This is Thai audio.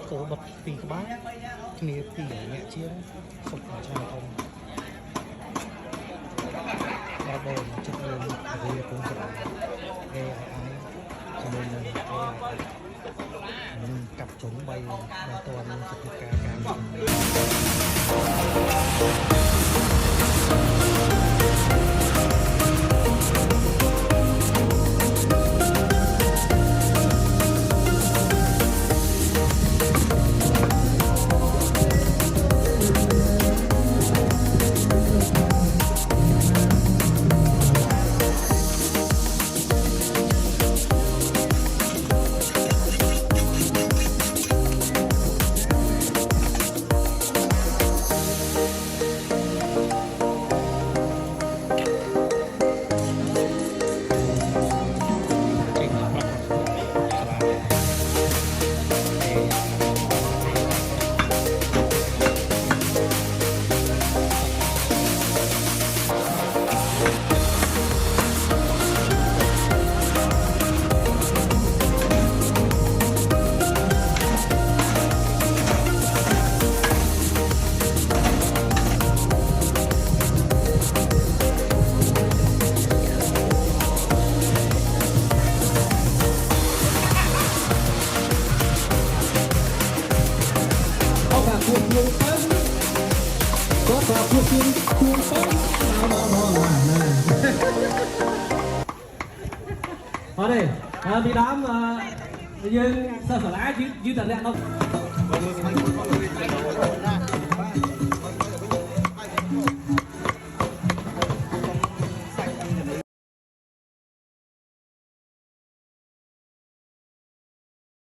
โกแบบปีกบ้าทีนี้ปีเนี่ยเชี่ยสมชายทงเราโดนจุดเดินเรียกงกระ AI จำนวนหนึ่ง AI กับจงใบตัวมันสติการการở đây đi đám dương sơ sở lá dưới tận đây đâu